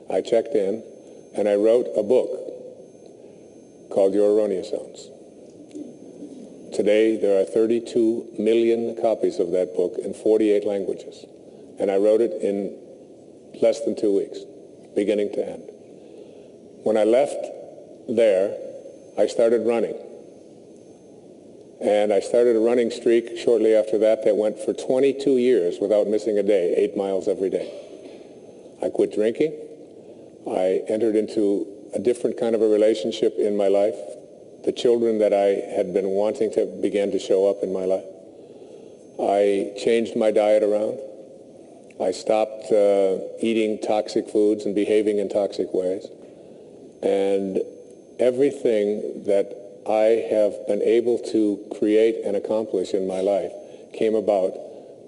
I checked in, and I wrote a book called Your Erroneous Zones. Today, there are 32 million copies of that book in 48 languages, and I wrote it in less than 2 weeks, beginning to end. When I left there, I started running. And I started a running streak shortly after that went for 22 years without missing a day, 8 miles every day. I quit drinking. I entered into a different kind of a relationship in my life. The children that I had been wanting to began to show up in my life. I changed my diet around. I stopped eating toxic foods and behaving in toxic ways. And everything that I have been able to create and accomplish in my life came about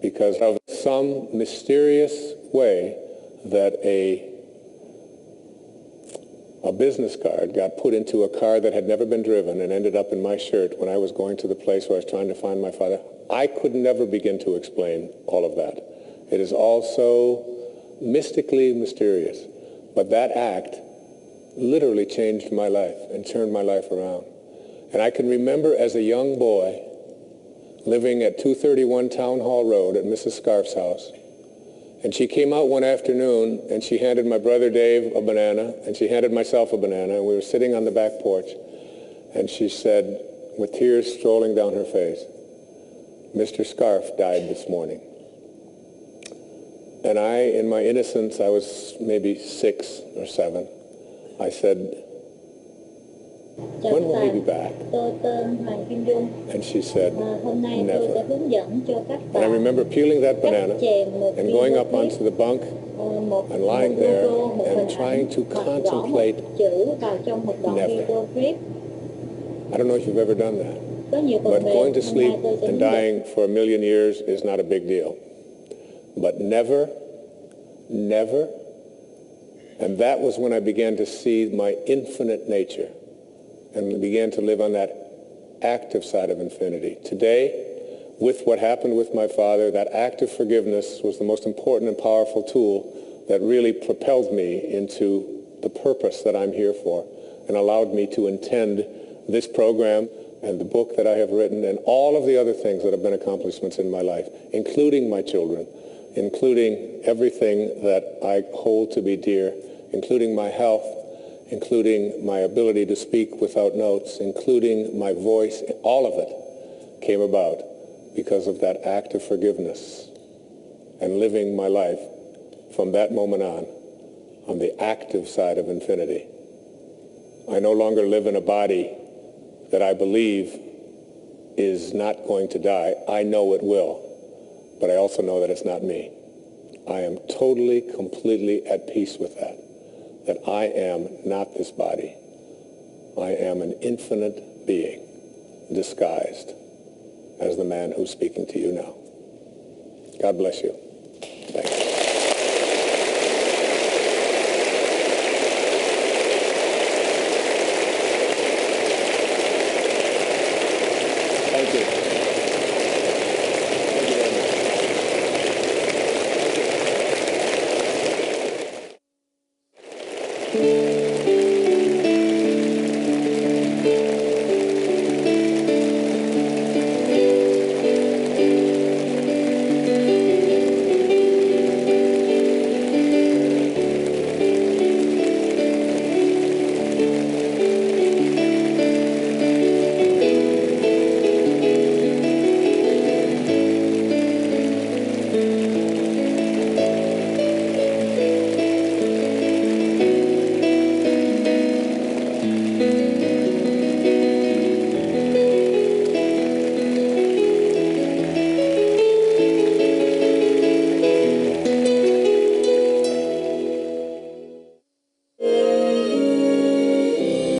because of some mysterious way that a business card got put into a car that had never been driven and ended up in my shirt when I was going to the place where I was trying to find my father. I could never begin to explain all of that. It is all so mystically mysterious. But that act literally changed my life and turned my life around. And I can remember as a young boy living at 231 Town Hall Road at Mrs. Scarf's house. And she came out one afternoon and she handed my brother Dave a banana and she handed myself a banana, and we were sitting on the back porch, and she said, with tears strolling down her face, "Mr. Scarf died this morning." And I, in my innocence, I was maybe 6 or 7, I said, "When will he be back?" And she said, "Never." And I remember peeling that banana and going up onto the bunk and lying there and trying to contemplate never. I don't know if you've ever done that, but going to sleep and dying for 1,000,000 years is not a big deal. But never, never, and that was when I began to see my infinite nature and began to live on that active side of infinity. Today, with what happened with my father, that act of forgiveness was the most important and powerful tool that really propelled me into the purpose that I'm here for and allowed me to intend this program and the book that I have written and all of the other things that have been accomplishments in my life, including my children, including everything that I hold to be dear, including my health, including my ability to speak without notes, including my voice. All of it came about because of that act of forgiveness and living my life from that moment on the active side of infinity. I no longer live in a body that I believe is not going to die. I know it will, but I also know that it's not me. I am totally, completely at peace with that I am not this body. I am an infinite being disguised as the man who's speaking to you now. God bless you. Thank you. Thank you. Thank you very much. Thank you.